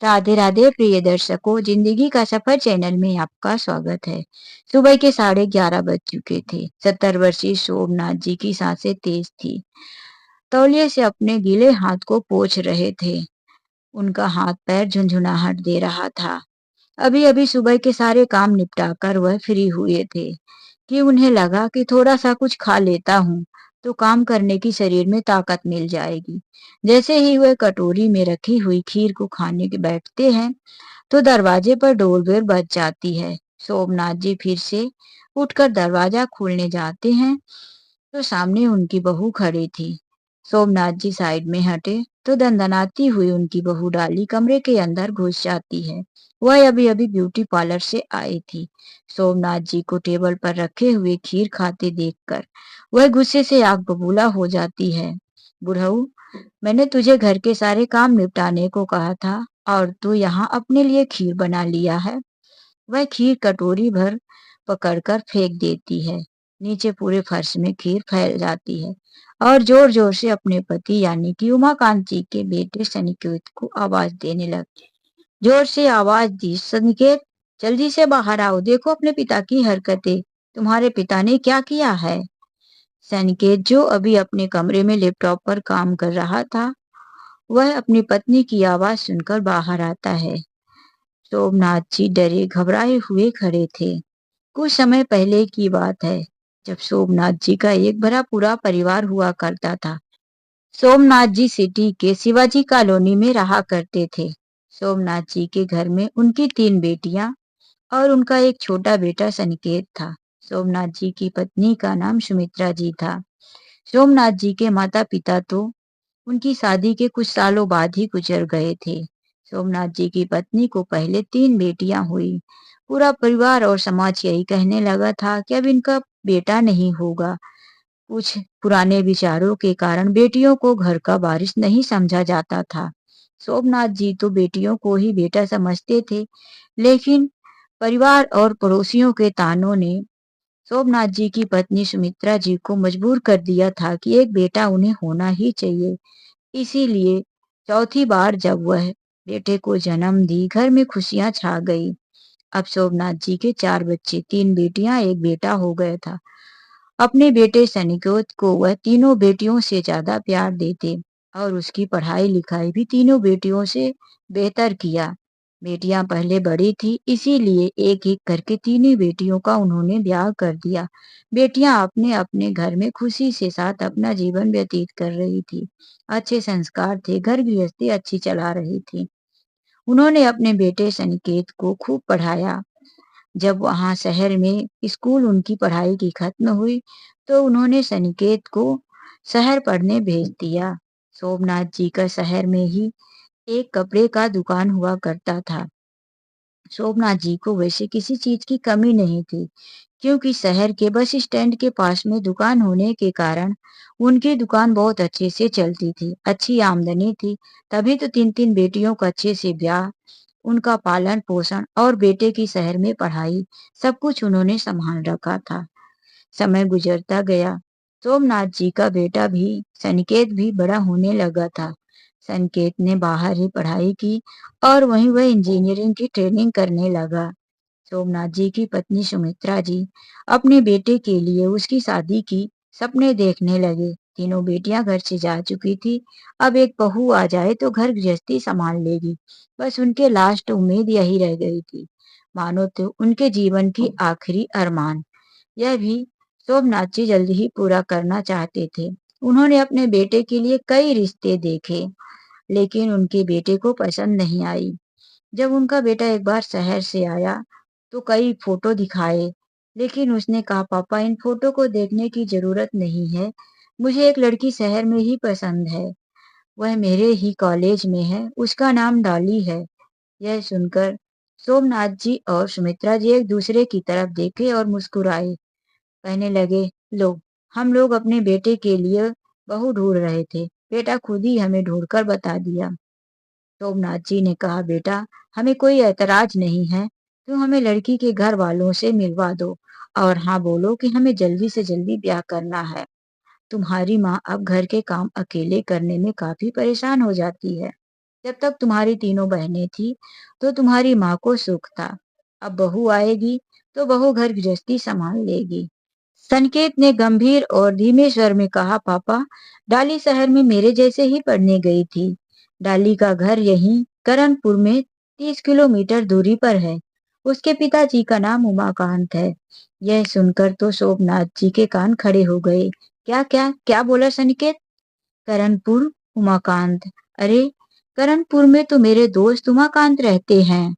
राधे राधे प्रिय दर्शकों, जिंदगी का सफर चैनल में आपका स्वागत है। सुबह के 11:30 बज चुके थे। 70 वर्षीय शोभनाथ जी की सांसें तेज थी। तौलिए से अपने गीले हाथ को पोंछ रहे थे। उनका हाथ पैर झुंझुनाहट दे रहा था। अभी अभी सुबह के सारे काम निपटाकर वह फ्री हुए थे कि उन्हें लगा कि थोड़ा सा कुछ खा लेता हूँ तो काम करने की शरीर में ताकत मिल जाएगी। जैसे ही वह कटोरी में रखी हुई खीर को खाने के बैठते हैं तो दरवाजे पर डोरबेल बज जाती है। सोमनाथ जी फिर से उठकर दरवाजा खोलने जाते हैं तो सामने उनकी बहू खड़ी थी। सोमनाथ जी साइड में हटे तो दंदनाती हुई उनकी बहू डाली कमरे के अंदर घुस जाती है। वह अभी अभी ब्यूटी पार्लर से आई थी। सोमनाथ जी को टेबल पर रखे हुए खीर खाते देखकर वह गुस्से से आग बबूला हो जाती है। बुढ़ऊ, मैंने तुझे घर के सारे काम निपटाने को कहा था और तू यहाँ अपने लिए खीर बना लिया है। वह खीर कटोरी भर पकड़कर फेंक देती है। नीचे पूरे फर्श में खीर फैल जाती है और जोर जोर से अपने पति यानी कि उमाकांत जी के बेटे सनिकेत को आवाज देने लगी। जोर से आवाज दी, सनिकेत, जल्दी से बाहर आओ, देखो अपने पिता की हरकतें। तुम्हारे पिता ने क्या किया है? सनिकेत, जो अभी अपने कमरे में लैपटॉप पर काम कर रहा था, वह अपनी पत्नी की आवाज सुनकर बाहर आता है। सोमनाथ जी डरे घबराए हुए खड़े थे। कुछ समय पहले की बात है, जब सोमनाथ जी का एक बड़ा पूरा परिवार हुआ करता था। सोमनाथ जी सिटी के शिवाजी कॉलोनी में रहा करते थे। सोमनाथ जी के घर में उनकी 3 बेटियां और उनका एक छोटा बेटा सनिकेत था। सोमनाथ जी की पत्नी का नाम सुमित्रा जी था। सोमनाथ जी के माता पिता तो उनकी शादी के कुछ सालों बाद ही गुजर गए थे। सोमनाथ जी की पत्नी को पहले 3 बेटियां हुई। पूरा परिवार और समाज यही कहने लगा था कि अब इनका बेटा नहीं होगा। कुछ पुराने विचारों के कारण बेटियों को घर का वारिस नहीं समझा जाता था। सोमनाथ जी तो बेटियों को ही बेटा समझते थे, लेकिन परिवार और पड़ोसियों के तानों ने सोमनाथ जी की पत्नी सुमित्रा जी को मजबूर कर दिया था कि एक बेटा उन्हें होना ही चाहिए। इसीलिए चौथी बार जब वह बेटे को जन्म दी, घर में खुशियां छा गई। अब सोमनाथ जी के 4 बच्चे, 3 बेटियां, एक बेटा हो गया था। अपने बेटे सनिकेत को वह तीनों बेटियों से ज्यादा प्यार देते और उसकी पढ़ाई लिखाई भी तीनों बेटियों से बेहतर किया। बेटियां पहले बड़ी थी, इसीलिए एक एक करके तीनों बेटियों का उन्होंने ब्याह कर दिया। बेटियां अपने अपने घर में खुशी से साथ अपना जीवन व्यतीत कर रही थी। अच्छे संस्कार थे, घर गृहस्थी अच्छी चला रही थी। उन्होंने अपने बेटे सनिकेत को खूब पढ़ाया। जब वहाँ शहर में स्कूल उनकी पढ़ाई की खत्म हुई, तो उन्होंने सनिकेत को शहर पढ़ने भेज दिया। सोमनाथ जी का शहर में ही एक कपड़े का दुकान हुआ करता था। सोमनाथ जी को वैसे किसी चीज की कमी नहीं थी, क्योंकि शहर के बस स्टैंड के पास में दुकान होने के कारण उनकी दुकान बहुत अच्छे से चलती थी, अच्छी आमदनी थी। तभी तो 3 3 बेटियों का अच्छे से ब्याह, उनका पालन पोषण और बेटे की शहर में पढ़ाई, सब कुछ उन्होंने संभाल रखा था। समय गुजरता गया। सोमनाथ जी का बेटा भी, संकेत भी बड़ा होने लगा था। संकेत ने बाहर ही पढ़ाई की और वहीं वह इंजीनियरिंग की ट्रेनिंग करने लगा। सोमनाथ जी की पत्नी सुमित्रा जी अपने बेटे के लिए उसकी शादी की सपने देखने लगे। तीनों बेटियां घर से जा चुकी थी। अब एक बहू आ जाए तो घर गृहस्थी संभाल लेगी, बस उनके लास्ट उम्मीद यही रह गई थी। मानो तो उनके जीवन की आखिरी अरमान। यह भी सोमनाथ जी जल्दी ही पूरा करना चाहते थे। उन्होंने अपने बेटे के लिए कई रिश्ते देखे, लेकिन उनके बेटे को पसंद नहीं आई। जब उनका बेटा एक बार शहर से आया तो कई फोटो दिखाए, लेकिन उसने कहा, पापा, इन फोटो को देखने की जरूरत नहीं है। मुझे एक लड़की शहर में ही पसंद है। वह मेरे ही कॉलेज में है, उसका नाम डॉली है। यह सुनकर सोमनाथ जी और सुमित्रा जी एक दूसरे की तरफ देखे और मुस्कुराए। कहने लगे, लो, हम लोग अपने बेटे के लिए बहू ढूंढ रहे थे, बेटा खुद ही हमें ढूंढकर बता दिया। सोमनाथ जी ने कहा, बेटा, हमें कोई ऐतराज नहीं है, तुम हमें लड़की के घर वालों से मिलवा दो और हाँ बोलो कि हमें जल्दी से जल्दी ब्याह करना है। तुम्हारी माँ अब घर के काम अकेले करने में काफी परेशान हो जाती है। जब तक तुम्हारी तीनों बहनें थी, तो तुम्हारी माँ को सुख था। अब बहू आएगी, तो बहू घर गृहस्थी संभाल लेगी। संकेत ने गंभीर और धीमे स्वर में कहा, पापा, डाली शहर में मेरे जैसे ही पढ़ने गई थी। डाली का घर यहीं करणपुर में 30 किलोमीटर दूरी पर है। उसके पिताजी का नाम उमाकांत है। यह सुनकर तो सोमनाथ जी के कान खड़े हो गए। क्या क्या क्या बोला संकेत? करणपुर? उमाकांत? अरे, करणपुर में तो मेरे दोस्त उमाकांत रहते हैं।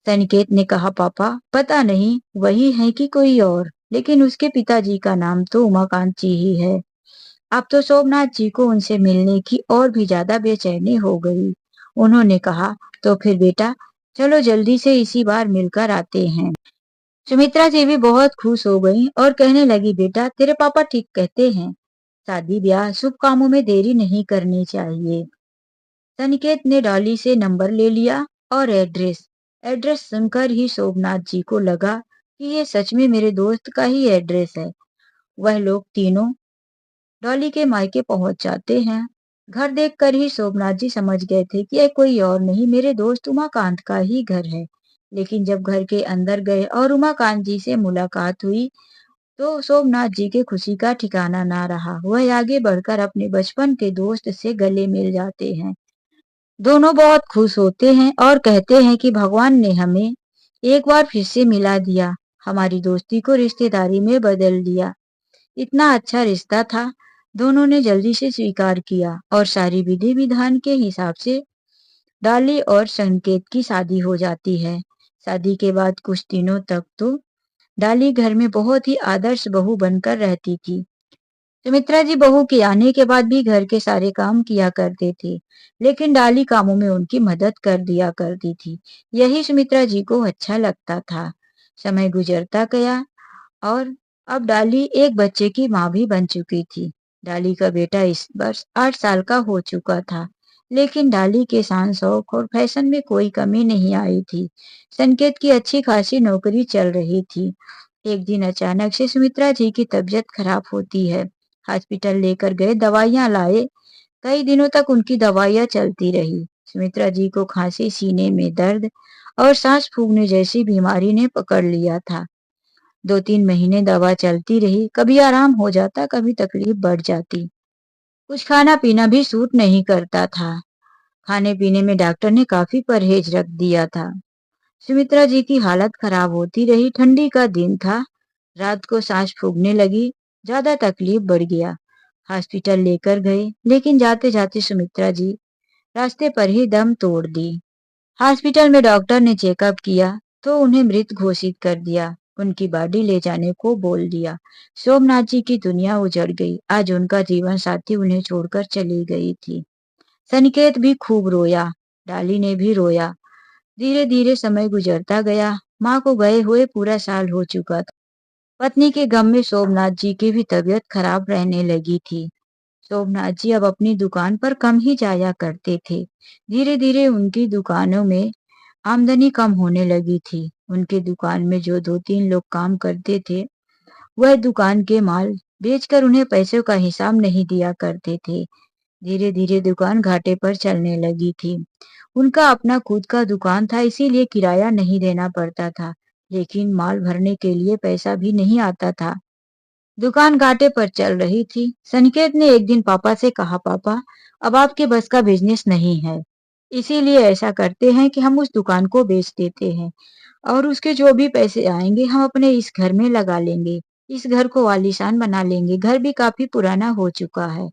संकेत ने कहा, पापा, पता नहीं वही है कि कोई और, लेकिन उसके पिताजी का नाम तो उमाकांत जी ही है। अब तो सोमनाथ जी को उनसे मिलने की और भी ज्यादा बेचैनी हो गई। उन्होंने कहा, तो फिर बेटा, चलो जल्दी से इसी बार मिलकर आते हैं। सुमित्रा जी भी बहुत खुश हो गई और कहने लगी, बेटा, तेरे पापा ठीक कहते हैं। शादी ब्याह शुभ कामों में देरी नहीं करनी चाहिए। संकेत ने डॉली से नंबर ले लिया और एड्रेस एड्रेस सुनकर ही सोमनाथ जी को लगा कि ये सच में मेरे दोस्त का ही एड्रेस है। वह लोग तीनों डॉली के मायके पहुंच जाते हैं। घर देखकर ही सोमनाथ जी समझ गए थे कि यह कोई और नहीं, मेरे दोस्त उमाकांत का ही घर है। लेकिन जब घर के अंदर गए और उमाकांत जी से मुलाकात हुई, तो सोमनाथ जी के खुशी का ठिकाना ना रहा। वह आगे बढ़कर अपने बचपन के दोस्त से गले मिल जाते हैं। दोनों बहुत खुश होते हैं और कहते हैं कि भगवान ने हमें एक बार फिर से मिला दिया, हमारी दोस्ती को रिश्तेदारी में बदल दिया। इतना अच्छा रिश्ता था। दोनों ने जल्दी से स्वीकार किया और सारी विधि विधान के हिसाब से डाली और संकेत की शादी हो जाती है। शादी के बाद कुछ दिनों तक तो डाली घर में बहुत ही आदर्श बहू बनकर रहती थी। सुमित्रा जी बहू के आने के बाद भी घर के सारे काम किया करते थे, लेकिन डाली कामों में उनकी मदद कर दिया करती थी। यही सुमित्रा जी को अच्छा लगता था। समय गुजरता गया और अब डाली एक बच्चे की माँ भी बन चुकी थी। डाली का बेटा इस वर्ष 8 साल का हो चुका था, लेकिन डाली के शान शौक और फैशन में कोई कमी नहीं आई थी। संकेत की अच्छी खासी नौकरी चल रही थी। एक दिन अचानक से सुमित्रा जी की तबीयत खराब होती है। हॉस्पिटल लेकर गए, दवाइयां लाए। कई दिनों तक उनकी दवाइयां चलती रही। सुमित्रा जी को खांसी, सीने में दर्द और सांस फूलने जैसी बीमारी ने पकड़ लिया था। 2-3 महीने दवा चलती रही, कभी आराम हो जाता, कभी तकलीफ बढ़ जाती। कुछ खाना पीना भी सूट नहीं करता था। खाने पीने में डॉक्टर ने काफी परहेज रख दिया था। सुमित्रा जी की हालत खराब होती रही। ठंडी का दिन था, रात को सांस फूलने लगी, ज्यादा तकलीफ बढ़ गया। हॉस्पिटल लेकर गए, लेकिन जाते जाते सुमित्रा जी रास्ते पर ही दम तोड़ दी। हॉस्पिटल में डॉक्टर ने चेकअप किया तो उन्हें मृत घोषित कर दिया। उनकी बॉडी ले जाने को बोल दिया। सोमनाथ जी की दुनिया उजड़ गई। आज उनका जीवन साथी उन्हें छोड़कर चली गई थी। संकेत भी खूब रोया, डाली ने भी रोया। धीरे धीरे समय गुजरता गया। माँ को गए हुए पूरा साल हो चुका था। पत्नी के गम में सोमनाथ जी की भी तबीयत खराब रहने लगी थी। सोमनाथ जी अब अपनी दुकान पर कम ही जाया करते थे। धीरे धीरे उनकी दुकानों में आमदनी कम होने लगी थी। उनके दुकान में जो 2-3 लोग काम करते थे, वह दुकान के माल बेचकर उन्हें पैसों का हिसाब नहीं दिया करते थे। धीरे धीरे दुकान घाटे पर चलने लगी थी। उनका अपना खुद का दुकान था, इसीलिए किराया नहीं देना पड़ता था, लेकिन माल भरने के लिए पैसा भी नहीं आता था। दुकान घाटे पर चल रही थी। संकेत ने एक दिन पापा से कहा, पापा, अब आपके बस का बिजनेस नहीं है, इसीलिए ऐसा करते हैं कि हम उस दुकान को बेच देते हैं और उसके जो भी पैसे आएंगे हम अपने इस घर में लगा लेंगे। इस घर को आलीशान बना लेंगे। घर भी काफी पुराना हो चुका है।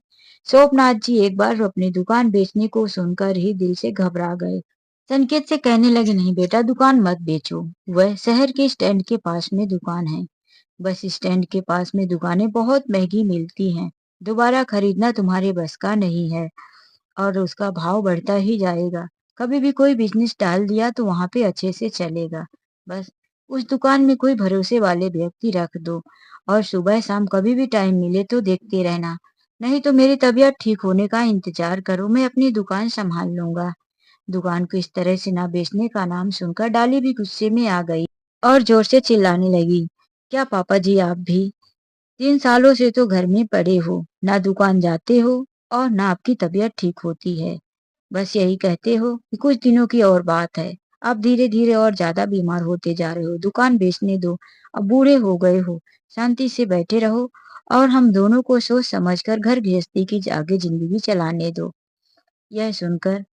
सोमनाथ जी एक बार अपनी दुकान बेचने को सुनकर ही दिल से घबरा गए। संकेत से कहने लगे, नहीं बेटा, दुकान मत बेचो। वह शहर के स्टैंड के पास में दुकान है। बस स्टैंड के पास में दुकानें बहुत महंगी मिलती हैं। दोबारा खरीदना तुम्हारे बस का नहीं है और उसका भाव बढ़ता ही जाएगा। कभी भी कोई बिजनेस डाल दिया तो वहां पे अच्छे से चलेगा। बस उस दुकान में कोई भरोसे वाले व्यक्ति रख दो और सुबह शाम कभी भी टाइम मिले तो देखते रहना। नहीं तो मेरी तबीयत ठीक होने का इंतजार करो, मैं अपनी दुकान संभाल लूंगा। दुकान को इस तरह से ना बेचने का नाम सुनकर डाली भी गुस्से में आ गई और जोर से चिल्लाने लगी, क्या पापा जी, आप भी 3 सालों से तो घर में पड़े हो, ना दुकान जाते हो और ना आपकी तबीयत ठीक होती है। बस यही कहते हो कि कुछ दिनों की और बात है। आप धीरे-धीरे और ज़्यादा बीमार होते जा रहे हो। दुकान बेचने दो, अब बूढ़े हो गए हो। शांति से बैठे रहो और हम दोनों को सोच समझकर घर गृहस्थी की आगे ज़िंदगी चलाने दो। यह सुनकर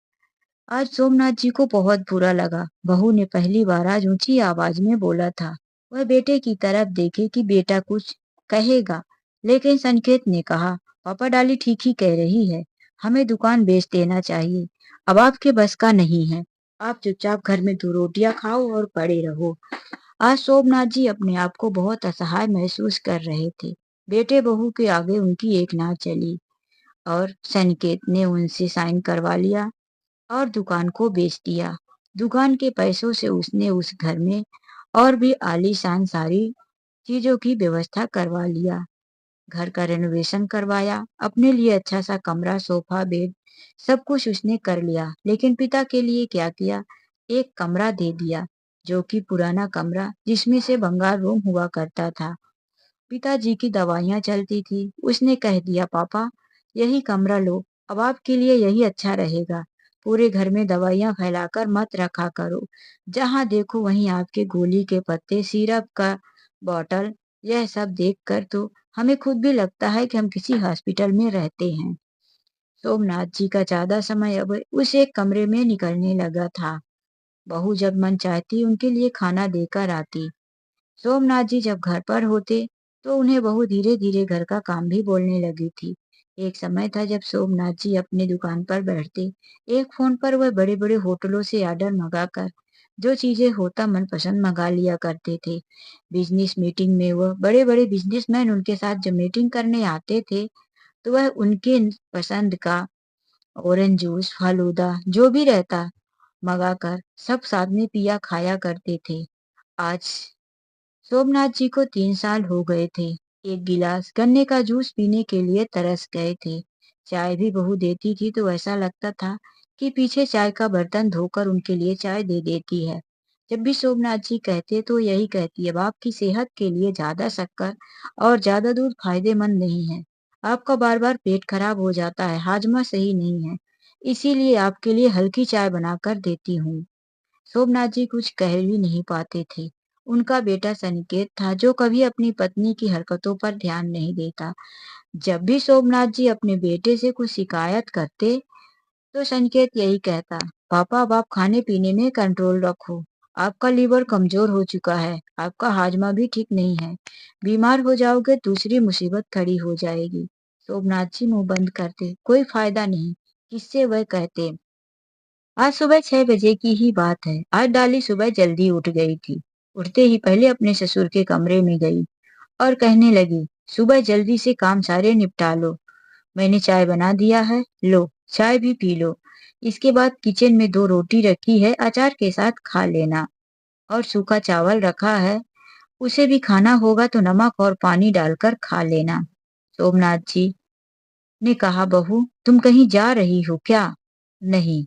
आज सोमनाथ जी को बहुत बुरा लगा। बहू ने पहली बार आज ऊंची आवाज में बोला था। वह बेटे की तरफ देखे कि बेटा कुछ कहेगा, लेकिन संकेत ने कहा, पापा डाली ठीक ही कह रही है, हमें दुकान बेच देना चाहिए। अब आपके बस का नहीं है। आप चुपचाप घर में 2 रोटियां खाओ और पड़े रहो। आज सोमनाथ जी अपने आप को बहुत असहाय महसूस कर रहे थे। बेटे बहू के आगे उनकी एक ना चली और संकेत ने उनसे साइन करवा लिया और दुकान को बेच दिया। दुकान के पैसों से उसने उस घर में और भी आलीशान सारी चीजों की व्यवस्था करवा लिया। घर का रेनोवेशन करवाया, अपने लिए अच्छा सा कमरा, सोफा, बेड, सब कुछ उसने कर लिया। लेकिन पिता के लिए क्या किया? एक कमरा दे दिया, जो कि पुराना कमरा जिसमें से बंगाल रूम हुआ करता था। पिताजी की दवाइयाँ चलती थी। उसने कह दिया, पापा यही कमरा लो, अब आपके लिए यही अच्छा रहेगा। पूरे घर में दवाइयाँ फैलाकर मत रखा करो। जहाँ देखो वहीं आपके गोली के पत्ते, सिरप का बॉटल, यह सब देखकर तो हमें खुद भी लगता है कि हम किसी हॉस्पिटल में रहते हैं। सोमनाथ जी का ज्यादा समय अब उस एक कमरे में निकलने लगा था। बहू जब मन चाहती उनके लिए खाना देकर आती। सोमनाथ जी जब घर पर होते तो उन्हें बहू धीरे धीरे घर का काम भी बोलने लगी थी। एक समय था जब सोमनाथ जी अपनी दुकान पर बैठते, एक फोन पर वह बड़े बड़े होटलों से ऑर्डर मंगाकर जो चीजें होता मनपसंद मंगा लिया करते थे। बिजनेस मीटिंग में वह बड़े बड़े बिजनेसमैन उनके साथ जब मीटिंग करने आते थे तो वह उनके पसंद का ऑरेंज जूस, फालूदा जो भी रहता मंगाकर सब साथ में पिया खाया करते थे। आज सोमनाथ जी को 3 साल हो गए थे। एक गिलास गन्ने का जूस पीने के लिए तरस गए थे। चाय भी बहू देती थी तो ऐसा लगता था कि पीछे चाय का बर्तन धोकर उनके लिए चाय दे देती है। जब भी सोमनाथ जी कहते तो यही कहती है, अब आपकी सेहत के लिए ज्यादा शक्कर और ज्यादा दूध फायदेमंद नहीं है। आपका बार बार पेट खराब हो जाता है, हाजमा सही नहीं है, इसीलिए आपके लिए हल्की चाय बनाकर देती हूँ। सोमनाथ जी कुछ कह भी नहीं पाते थे। उनका बेटा संकेत था जो कभी अपनी पत्नी की हरकतों पर ध्यान नहीं देता। जब भी सोमनाथ जी अपने बेटे से कुछ शिकायत करते तो संकेत यही कहता, पापा अब आप खाने पीने में कंट्रोल रखो। आपका लीवर कमजोर हो चुका है, आपका हाजमा भी ठीक नहीं है। बीमार हो जाओगे दूसरी मुसीबत खड़ी हो जाएगी। सोमनाथ जी मुंह बंद करते, कोई फायदा नहीं। किससे वह कहते, आज सुबह 6 बजे की ही बात है। आज डाली सुबह जल्दी उठ गई थी। उठते ही पहले अपने ससुर के कमरे में गई और कहने लगी, सुबह जल्दी से काम सारे निपटा लो। मैंने चाय बना दिया है, लो चाय भी पी लो। इसके बाद किचन में 2 रोटी रखी है, अचार के साथ खा लेना। और सूखा चावल रखा है, उसे भी खाना होगा तो नमक और पानी डालकर खा लेना। सोमनाथ जी ने कहा, बहू तुम कहीं जा रही हो क्या? नहीं,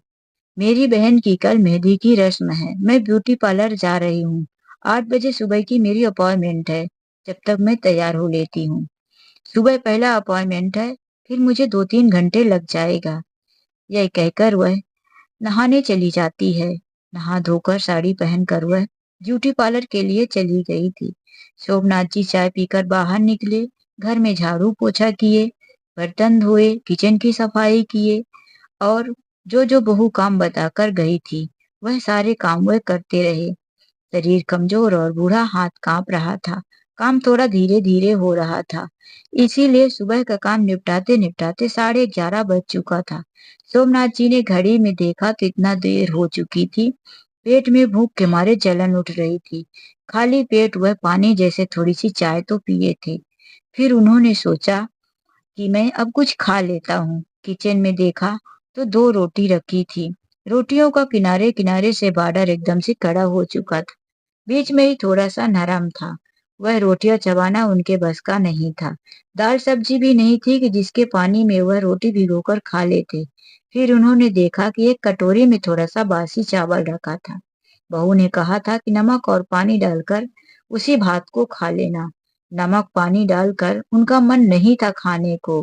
मेरी बहन की कल मेहंदी की रस्म है, मैं ब्यूटी पार्लर जा रही हूँ। 8 बजे सुबह की मेरी अपॉइंटमेंट है, जब तक मैं तैयार हो लेती हूँ। सुबह पहला अपॉइंटमेंट है, फिर मुझे 2-3 घंटे लग जाएगा। यह कहकर वह नहाने चली जाती है। नहा धोकर साड़ी पहनकर वह ब्यूटी पार्लर के लिए चली गई थी। सोमनाथ जी चाय पीकर बाहर निकले, घर में झाड़ू पोछा किए, बर्तन धोए, किचन की सफाई किए और जो जो बहू काम बताकर गई थी वह सारे काम वह करते रहे। शरीर कमजोर और बूढ़ा, हाथ कांप रहा था, काम थोड़ा धीरे धीरे हो रहा था। इसीलिए सुबह का काम निपटाते निपटाते 11:30 बज चुका था। सोमनाथ जी ने घड़ी में देखा तो इतना देर हो चुकी थी। पेट में भूख के मारे जलन उठ रही थी। खाली पेट वह पानी जैसे थोड़ी सी चाय तो पिए थे। फिर उन्होंने सोचा कि मैं अब कुछ खा लेता हूँ। किचन में देखा तो 2 रोटी रखी थी। रोटियों का किनारे किनारे से बॉर्डर एकदम से कड़ा हो चुका था, बीच में ही थोड़ा सा नरम था। वह रोटियां चबाना उनके बस का नहीं था। दाल सब्जी भी नहीं थी कि जिसके पानी में वह रोटी भिगोकर खा लेते। फिर उन्होंने देखा कि एक कटोरी में थोड़ा सा बासी चावल रखा था। बहू ने कहा था कि नमक और पानी डालकर उसी भात को खा लेना। नमक पानी डालकर उनका मन नहीं था खाने को।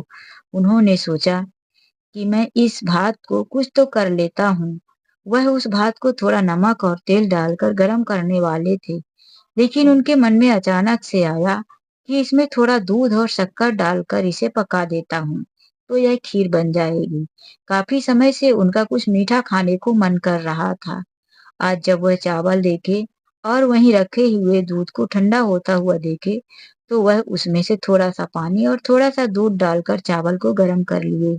उन्होंने सोचा कि मैं इस भात को कुछ तो कर लेता हूँ। वह उस भात को थोड़ा नमक और तेल डालकर गरम करने वाले थे, लेकिन उनके मन में अचानक से आया कि इसमें थोड़ा दूध और शक्कर डालकर इसे पका देता हूँ, तो यह खीर बन जाएगी। काफी समय से उनका कुछ मीठा खाने को मन कर रहा था। आज जब वह चावल देखे और वहीं रखे हुए दूध को ठंडा होता हुआ देखे, तो वह उसमें से थोड़ा सा पानी और थोड़ा सा दूध डालकर चावल को गर्म कर लिए।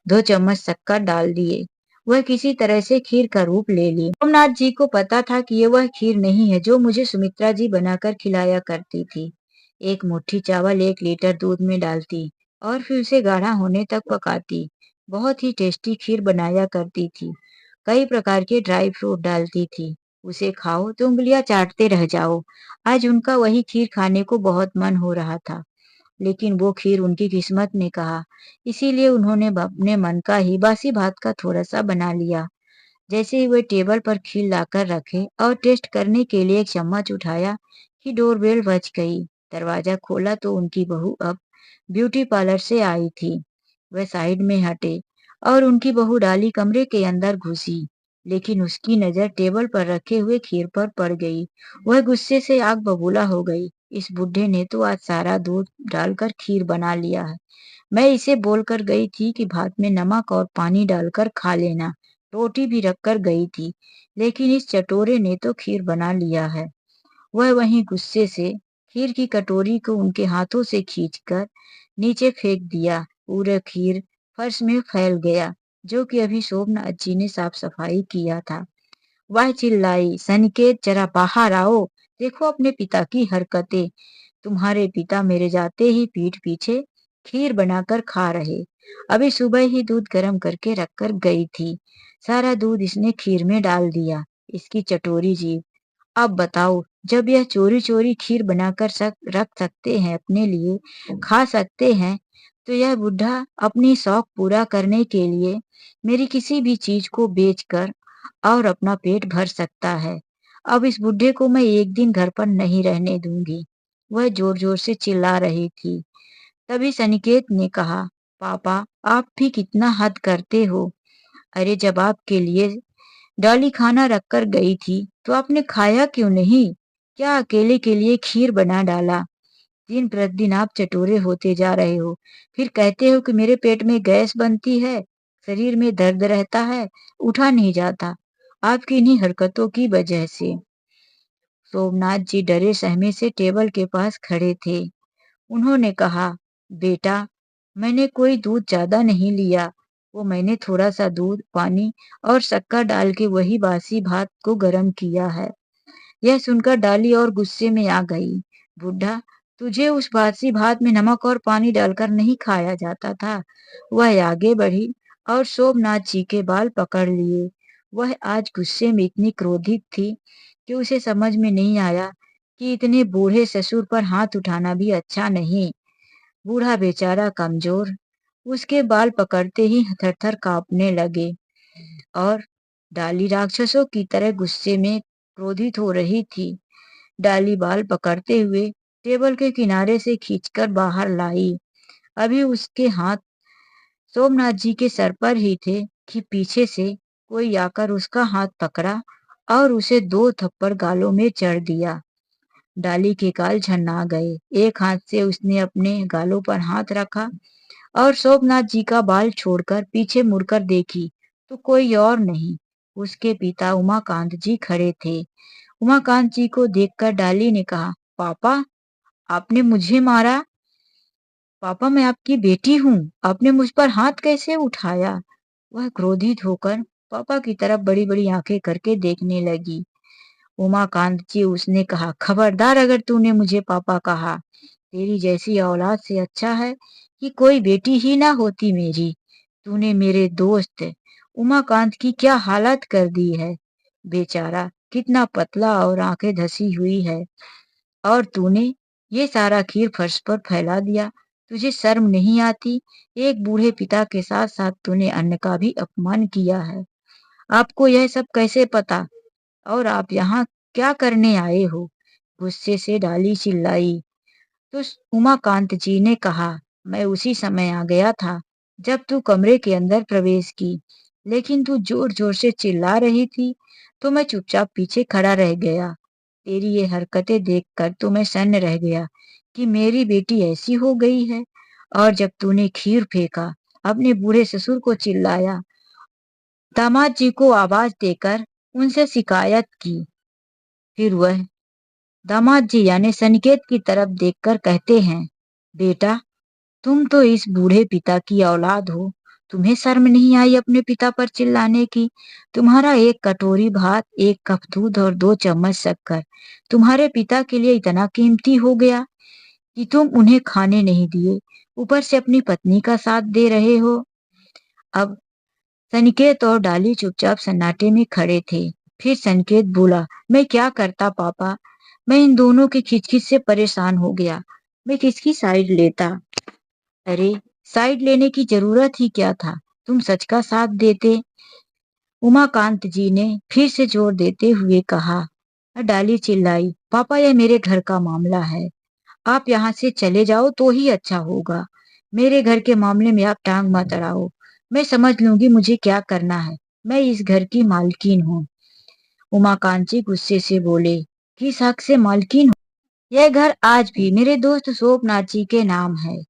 2 चम्मच शक्कर डाल दिए। वह किसी तरह से खीर का रूप ले ली। सोमनाथ जी को पता था कि ये वह खीर नहीं है जो मुझे सुमित्रा जी बनाकर खिलाया करती थी। एक मुट्ठी चावल 1 लीटर दूध में डालती और फिर उसे गाढ़ा होने तक पकाती। बहुत ही टेस्टी खीर बनाया करती थी। कई प्रकार के ड्राई फ्रूट डालती थी। उसे खाओ तो उँगलियाँ चाटते रह जाओ। आज उनका वही खीर खाने को बहुत मन हो रहा था, लेकिन वो खीर उनकी किस्मत ने कहा, इसीलिए उन्होंने अपने मन का ही बासी भात का थोड़ा-सा बना लिया। जैसे ही वे टेबल पर खीर लाकर रखे और टेस्ट करने के लिए एक चम्मच उठाया कि डोरबेल बज गई। दरवाजा खोला तो उनकी बहू अब ब्यूटी पार्लर से आई थी। वह साइड में हटे और उनकी बहू डाली कमरे के अंदर घुसी, लेकिन उसकी नजर टेबल पर रखे हुए खीर पर पड़ गई। वह गुस्से से आग बबूला हो गई। इस बुढ़े ने तो आज सारा दूध डालकर खीर बना लिया है। मैं इसे बोलकर गई थी कि भात में नमक और पानी डालकर खा लेना। रोटी भी रखकर गई थी, लेकिन इस चटोरे ने तो खीर बना लिया है। वह वहीं गुस्से से खीर की कटोरी को उनके हाथों से खींचकर नीचे फेंक दिया। पूरा खीर फर्श में फैल गया, जो कि अभी शोभनाथ जी ने साफ सफाई किया था। वह चिल्लाई, "सनिकेत जरा बाहर आओ, देखो अपने पिता की हरकतें। तुम्हारे पिता मेरे जाते ही पीठ पीछे खीर बनाकर खा रहे। अभी सुबह ही दूध गर्म करके रखकर गई थी। सारा दूध इसने खीर में डाल दिया। इसकी चटोरी जीभ। अब बताओ, जब यह चोरी-चोरी खीर बनाकर रख सकते हैं अपने लिए, खा सकते हैं, तो यह बुड्ढा अपनी शौक पूरा करने के लिए मेरी किसी भी चीज को बेचकर और अपना पेट भर सकता है। अब इस बुड्ढे को मैं एक दिन घर पर नहीं रहने दूंगी। वह जोर-जोर से चिल्ला रही थी। तभी सनिकेत ने कहा, पापा, आप भी कितना हद करते हो। अरे जब आपके लिए डॉली खाना रखकर गई थी, तो आपने खाया क्यों नहीं? क्या अकेले के लिए खीर बना डाला? दिन प्रतिदिन आप चटोरे होते जा रहे हो। फिर कहते हो कि मेरे पेट में गैस बनती है, शरीर में दर्द रहता है, उठा नहीं जाता। आपकी इन्हीं हरकतों की वजह से। सोमनाथ जी डरे सहमे से टेबल के पास खड़े थे। उन्होंने कहा, बेटा, मैंने कोई दूध ज्यादा नहीं लिया। वो मैंने थोड़ा सा दूध, पानी और शक्कर डाल के वही बासी भात को गर्म किया है। यह सुनकर डाली और गुस्से में आ गई। बुड्ढा, तुझे उस बासी भात में नमक और पानी डालकर नहीं खाया जाता था। वह आगे बढ़ी और सोमनाथ जी के बाल पकड़ लिए। वह आज गुस्से में इतनी क्रोधित थी कि उसे समझ में नहीं आया कि इतने बूढ़े ससुर पर हाथ उठाना भी अच्छा नहीं। बूढ़ा बेचारा कमजोर, उसके बाल पकड़ते ही थर-थर कांपने लगे और डाली राक्षसों की तरह गुस्से में क्रोधित हो रही थी। डाली बाल पकड़ते हुए टेबल के किनारे से खींचकर बाहर लाई। अभी उसके हाथ सोमनाथ जी के सर पर ही थे कि पीछे से कोई आकर उसका हाथ पकड़ा और उसे 2 थप्पड़ गालों में जड़ दिया। डाली के गाल झन्ना गए। एक हाथ से उसने अपने गालों पर हाथ रखा और सोमनाथ जी का बाल छोड़कर पीछे मुड़कर देखी तो कोई और नहीं, उसके पिता उमाकांत जी खड़े थे। उमाकांत जी को देखकर डाली ने कहा, पापा, आपने मुझे मारा? पापा, मैं आपकी बेटी हूँ, आपने मुझ पर हाथ कैसे उठाया? वह क्रोधित होकर पापा की तरफ बड़ी बड़ी आंखें करके देखने लगी। उमाकांत जी, उसने कहा, खबरदार अगर तूने मुझे पापा कहा। तेरी जैसी औलाद से अच्छा है कि कोई बेटी ही ना होती मेरी। तूने मेरे दोस्त उमाकांत की क्या हालत कर दी है। बेचारा कितना पतला और आंखें धसी हुई है, और तूने ये सारा खीर फर्श पर फैला दिया। तुझे शर्म नहीं आती? एक बूढ़े पिता के साथ साथ तूने अन्न का भी अपमान किया है। आपको यह सब कैसे पता? और आप यहाँ क्या करने आए हो? गुस्से से डाली चिल्लाई। तो उमाकांत जी ने कहा, मैं उसी समय आ गया था जब तू कमरे के अंदर प्रवेश की, लेकिन तू जोर जोर से चिल्ला रही थी तो मैं चुपचाप पीछे खड़ा रह गया। तेरी ये हरकतें देखकर तो मैं सन्न रह गया कि मेरी बेटी ऐसी हो गई है। और जब तूने खीर फेंका, अपने बूढ़े ससुर को चिल्लाया, दामाद जी को आवाज देकर उनसे शिकायत की, फिर वह दामाद जी यानी संकेत की तरफ देखकर कहते हैं, बेटा, तुम तो इस बूढ़े पिता की औलाद हो। तुम्हें शर्म नहीं आई अपने पिता पर चिल्लाने की? तुम्हारा एक कटोरी भात, एक कप दूध और 2 चम्मच शक्कर तुम्हारे पिता के लिए इतना कीमती हो गया कि तुम उन्हें खाने नहीं दिए, ऊपर से अपनी पत्नी का साथ दे रहे हो। अब संकेत और डाली चुपचाप सन्नाटे में खड़े थे। फिर संकेत बोला, मैं क्या करता पापा? मैं इन दोनों की खिचखिच से परेशान हो गया। मैं किसकी साइड लेता? अरे, साइड लेने की जरूरत ही क्या था? तुम सच का साथ देते। उमाकांत जी ने फिर से जोर देते हुए कहा। डाली चिल्लाई, पापा यह मेरे घर का मामला है। आप यहाँ से चले जाओ तो ही अच्छा होगा। मेरे घर के मामले में आप टांग मत अड़ाओ। मैं समझ लूंगी मुझे क्या करना है। मैं इस घर की मालकिन हूँ। उमाकांत जी गुस्से से बोले, किस हक से मालकिन हो? यह घर आज भी मेरे दोस्त सोमनाथ जी के नाम है।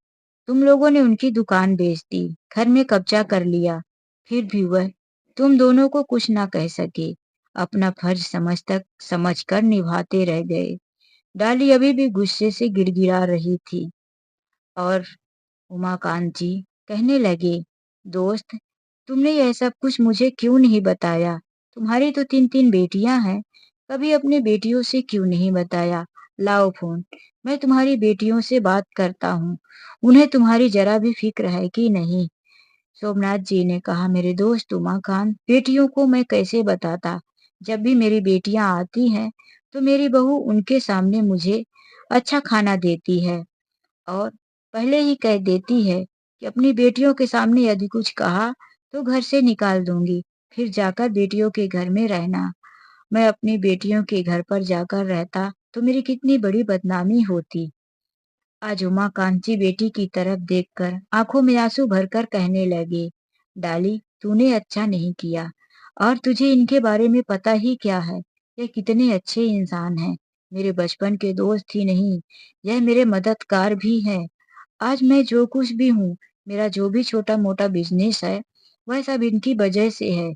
तुम लोगों ने उनकी दुकान बेच दी, घर में कब्जा कर लिया, फिर भी वह तुम दोनों को कुछ ना कह सके। अपना फर्ज समझकर निभाते रह गए। डाली अभी भी गुस्से से गिड़गिड़ा रही थी और उमाकांत जी कहने लगे, दोस्त, तुमने यह सब कुछ मुझे क्यों नहीं बताया? तुम्हारी तो 3 3 बेटियां हैं, कभी अपनी बेटियों से क्यों नहीं बताया? लाओ फोन, मैं तुम्हारी बेटियों से बात करता हूँ। उन्हें तुम्हारी जरा भी फिक्र है कि नहीं? सोमनाथ जी ने कहा, मेरे दोस्त उमाकांत, बेटियों को मैं कैसे बताता? जब भी मेरी बेटियां आती हैं तो मेरी बहू उनके सामने मुझे अच्छा खाना देती है और पहले ही कह देती है कि अपनी बेटियों के सामने यदि कुछ कहा तो घर से निकाल दूंगी, फिर जाकर बेटियों के घर में रहना। मैं अपनी बेटियों के घर पर जाकर रहता तो मेरी कितनी बड़ी बदनामी होती। आज उमाकांत जी बेटी की तरफ देखकर आंखों में आंसू भरकर कहने लगे, डाली, तूने अच्छा नहीं किया। और तुझे इनके बारे में पता ही क्या है? ये कितने अच्छे इंसान हैं। मेरे बचपन के दोस्त ही नहीं, यह मेरे मददगार भी हैं। आज मैं जो कुछ भी हूँ, मेरा जो भी छोटा मोटा बिजनेस है, वह सब इनकी वजह से है।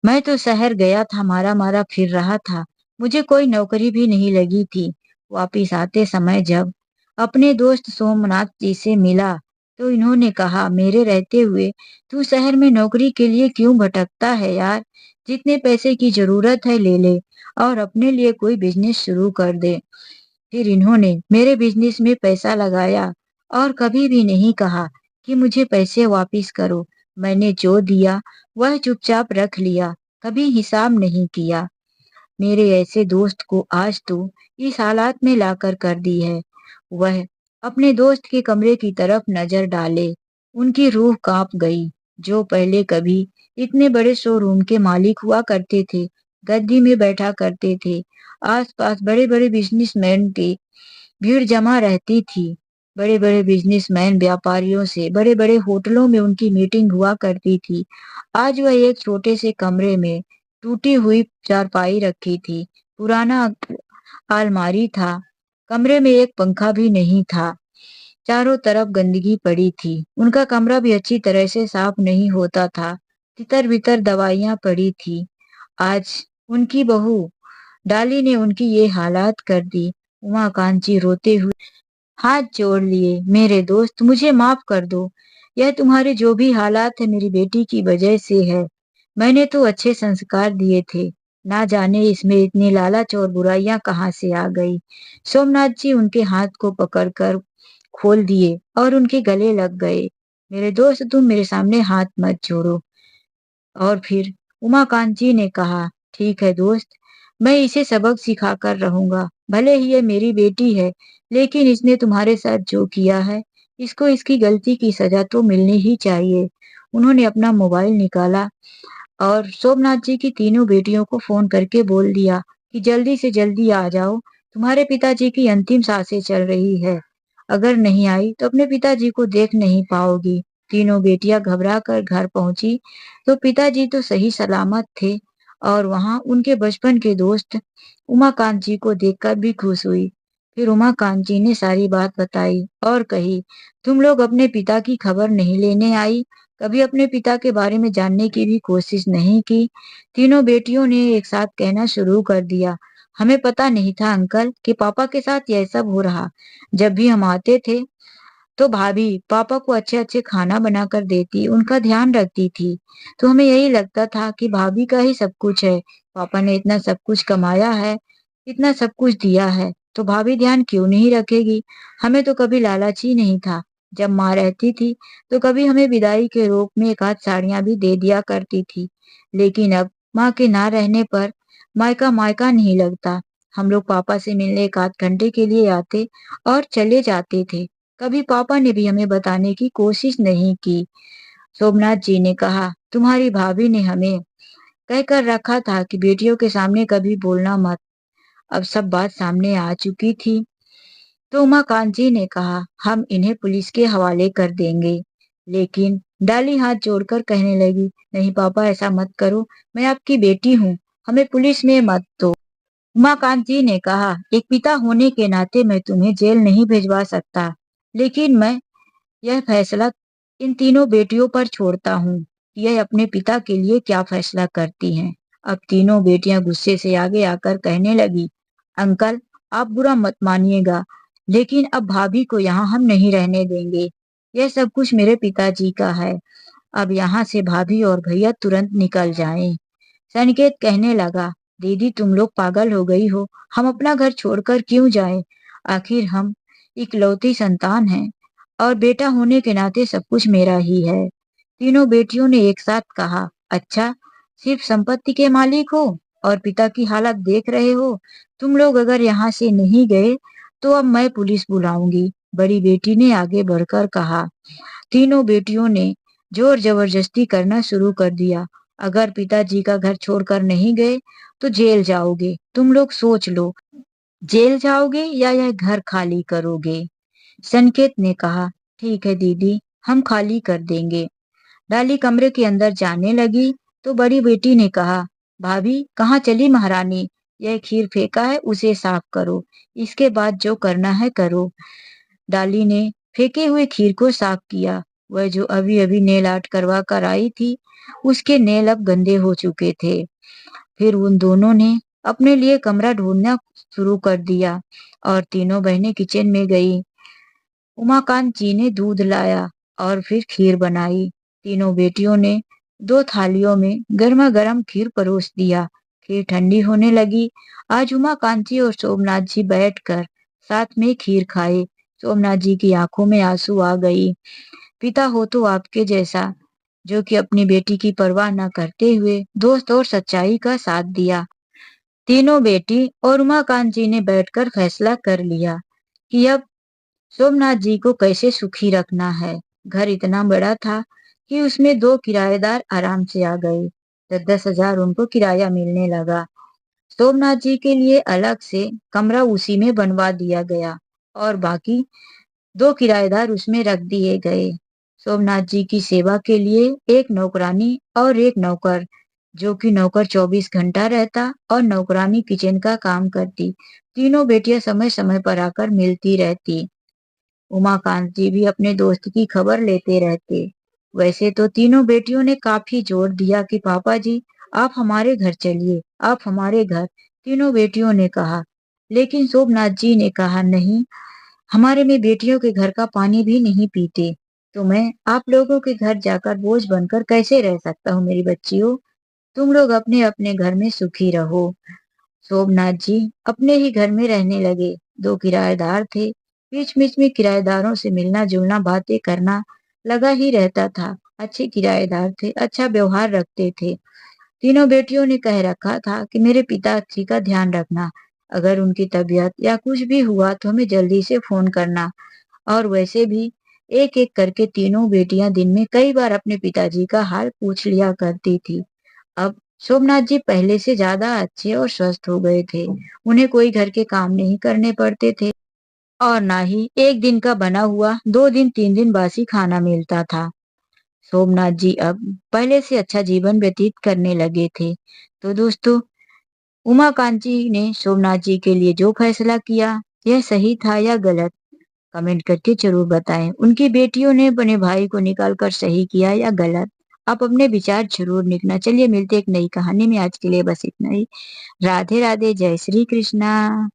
मैं तो शहर गया था, मारा मारा फिर रहा था। मुझे कोई नौकरी भी नहीं लगी थी। वापिस आते समय जब अपने दोस्त सोमनाथ जी से मिला तो इन्होंने कहा, मेरे रहते हुए तू शहर में नौकरी के लिए क्यों भटकता है यार? जितने पैसे की जरूरत है ले ले और अपने लिए कोई बिजनेस शुरू कर दे। फिर इन्होंने मेरे बिजनेस में पैसा लगाया और कभी भी नहीं कहा कि मुझे पैसे वापिस करो। मैंने जो दिया वह चुपचाप रख लिया, कभी हिसाब नहीं किया। मेरे ऐसे दोस्त को आज तो इस हालात में लाकर कर दी है। वह अपने दोस्त के कमरे की तरफ नजर डाले, उनकी रूह कांप गई। जो पहले कभी इतने बड़े शोरूम के मालिक हुआ करते थे, गद्दी में बैठा करते थे, आसपास बड़े बड़े बिजनेसमैन की भीड़ जमा रहती थी। बड़े बड़े बिजनेसमैन व्यापारियों से बड़े बड़े होटलों में उनकी मीटिंग हुआ करती थी। आज वह एक छोटे से कमरे में टूटी हुई चारपाई रखी थी, पुराना अलमारी था, कमरे में एक पंखा भी नहीं था, चारों तरफ गंदगी पड़ी थी। उनका कमरा भी अच्छी तरह से साफ नहीं होता था, तितर बितर दवाइयां पड़ी थी। आज उनकी बहू डाली ने उनकी ये हालात कर दी। उमाकांत जी रोते हुए हाथ जोड़ लिए, मेरे दोस्त, मुझे माफ कर दो। यह तुम्हारे जो भी हालात है मेरी बेटी की वजह से है। मैंने तो अच्छे संस्कार दिए थे, ना जाने इसमें इतनी लालच और बुराइयां कहाँ से आ गई। सोमनाथ जी उनके हाथ को पकड़कर खोल दिए और उनके गले लग गए। मेरे दोस्त, तुम मेरे सामने हाथ मत जोड़ो। और फिर उमाकांत जी ने कहा, ठीक है दोस्त, मैं इसे सबक सिखाकर रहूंगा। भले ही ये मेरी बेटी है, लेकिन इसने तुम्हारे साथ जो किया है, इसको इसकी गलती की सजा तो मिलनी ही चाहिए। उन्होंने अपना मोबाइल निकाला और सोमनाथ जी की तीनों बेटियों को फोन करके बोल दिया कि जल्दी से जल्दी आ जाओ, तुम्हारे पिताजी की अंतिम सांसें चल रही है। अगर नहीं आई तो अपने पिताजी को देख नहीं पाओगी। तीनों बेटियां घबरा कर घर पहुंची तो पिताजी तो सही सलामत थे और वहां उनके बचपन के दोस्त उमाकांत जी को देखकर भी खुश हुई। फिर उमाकांत जी ने सारी बात बताई और कही, तुम लोग अपने पिता की खबर नहीं लेने आई, कभी अपने पिता के बारे में जानने की भी कोशिश नहीं की। तीनों बेटियों ने एक साथ कहना शुरू कर दिया, हमें पता नहीं था अंकल कि पापा के साथ यह सब हो रहा। जब भी हम आते थे तो भाभी पापा को अच्छे अच्छे खाना बनाकर देती, उनका ध्यान रखती थी। तो हमें यही लगता था कि भाभी का ही सब कुछ है। पापा ने इतना सब कुछ कमाया है, इतना सब कुछ दिया है, तो भाभी ध्यान क्यों नहीं रखेगी। हमें तो कभी लालच ही नहीं था। जब माँ रहती थी तो कभी हमें विदाई के रूप में एक आध साड़ियां भी दे दिया करती थी। लेकिन अब माँ के ना रहने पर मायका मायका नहीं लगता। हम लोग पापा से मिलने एक आध घंटे के लिए आते और चले जाते थे। कभी पापा ने भी हमें बताने की कोशिश नहीं की। सोमनाथ जी ने कहा, तुम्हारी भाभी ने हमें कहकर रखा था कि बेटियों के सामने कभी बोलना मत। अब सब बात सामने आ चुकी थी तो उमाकांत जी ने कहा, हम इन्हें पुलिस के हवाले कर देंगे। लेकिन डाली हाथ जोड़कर कहने लगी, नहीं पापा ऐसा मत करो, मैं आपकी बेटी हूँ, हमें पुलिस में मत दो। उमाकांत जी ने कहा, एक पिता होने के नाते मैं तुम्हें जेल नहीं भिजवा सकता, लेकिन मैं यह फैसला इन तीनों बेटियों पर छोड़ता हूँ कि यह अपने पिता के लिए क्या फैसला करती हैं। अब तीनों बेटियां गुस्से से आगे आकर कहने लगी, अंकल आप बुरा मत मानिएगा, लेकिन अब भाभी को यहाँ हम नहीं रहने देंगे। यह सब कुछ मेरे पिताजी का है। अब यहाँ से भाभी और भैया तुरंत निकल जाएं। संकेत कहने लगा, दीदी तुम लोग पागल हो गई हो, हम अपना घर छोड़कर क्यों जाएं? आखिर हम इकलौती संतान हैं और बेटा होने के नाते सब कुछ मेरा ही है। तीनों बेटियों ने एक साथ कहा, अच्छा सिर्फ संपत्ति के मालिक हो और पिता की हालत देख रहे हो। तुम लोग अगर यहाँ से नहीं गए तो अब मैं पुलिस बुलाऊंगी, बड़ी बेटी ने आगे बढ़कर कहा। तीनों बेटियों ने जोर जबरदस्ती करना शुरू कर दिया, अगर पिताजी का घर छोड़कर नहीं गए तो जेल जाओगे। तुम लोग सोच लो, जेल जाओगे या यह घर खाली करोगे। संकेत ने कहा, ठीक है दीदी, हम खाली कर देंगे। डाली कमरे के अंदर जाने लगी तो बड़ी बेटी ने कहा, भाभी कहाँ चली महारानी, यह खीर फेंका है उसे साफ करो, इसके बाद जो करना है करो। डाली ने फेंके हुए खीर को साफ किया। वह जो अभी अभी नेल आर्ट करवा कर आई थी, उसके नेल अब गंदे हो चुके थे। फिर उन दोनों ने अपने लिए कमरा ढूंढना शुरू कर दिया और तीनों बहनें किचन में गई। उमाकांत जी ने दूध लाया और फिर खीर बनाई। तीनों बेटियों ने दो थालियों में गर्मा गर्म खीर परोस दिया। खीर ठंडी होने लगी। आज उमाकांत जी और सोमनाथ जी बैठकर साथ में खीर खाए। सोमनाथ जी की आंखों में आंसू आ गई। पिता हो तो आपके जैसा, जो कि अपनी बेटी की परवाह न करते हुए दोस्त और सच्चाई का साथ दिया। तीनों बेटी और उमाकांत जी ने बैठकर फैसला कर लिया कि अब सोमनाथ जी को कैसे सुखी रखना है। घर इतना बड़ा था कि उसमें दो किराएदार आराम से आ गए। 10,000 उनको किराया मिलने लगा। सोमनाथ जी के लिए अलग से कमरा उसी में बनवा दिया गया और बाकी दो किराएदार उसमें रख दिए गए। सोमनाथ जी की सेवा के लिए एक नौकरानी और एक नौकर, जो कि नौकर 24 घंटा रहता और नौकरानी किचन का काम करती। तीनों बेटियां समय समय पर आकर मिलती रहती। उमाकांत जी भी अपने दोस्त की खबर लेते रहते। वैसे तो तीनों बेटियों ने काफी जोर दिया कि पापा जी आप हमारे घर चलिए, आप हमारे घर। तीनों बेटियों ने कहा, लेकिन सोमनाथ जी ने कहा, नहीं, हमारे में बेटियों के घर का पानी भी नहीं पीते, तो मैं आप लोगों के घर जाकर बोझ बनकर कैसे रह सकता हूँ। मेरी बच्चियों, तुम लोग अपने अपने घर में सुखी रहो। सोमनाथ जी अपने ही घर में रहने लगे। दो किराएदार थे। बीच बीच में किराएदारों से मिलना जुलना बातें करना लगा ही रहता था। अच्छे किराएदार थे, अच्छा व्यवहार रखते थे। तीनों बेटियों ने कह रखा था कि मेरे पिताजी का ध्यान रखना, अगर उनकी तबीयत या कुछ भी हुआ तो हमें जल्दी से फोन करना। और वैसे भी एक एक करके तीनों बेटियां दिन में कई बार अपने पिताजी का हाल पूछ लिया करती थी। अब सोमनाथ जी पहले से ज्यादा अच्छे और स्वस्थ हो गए थे। उन्हें कोई घर के काम नहीं करने पड़ते थे और ना ही एक दिन का बना हुआ 2 दिन 3 दिन बासी खाना मिलता था। सोमनाथ जी अब पहले से अच्छा जीवन व्यतीत करने लगे थे। तो दोस्तों, उमाकांत जी ने सोमनाथ जी के लिए जो फैसला किया, यह सही था या गलत? कमेंट करके ज़रूर बताएँ। उनकी बेटियों ने अपने भाई को निकाल कर सही किया या गलत? आप अपने विचार ज़रूर लिखना। चलिए मिलते हैं एक नई कहानी में, आज के लिए बस इतना ही। राधे राधे, जय श्री कृष्णा।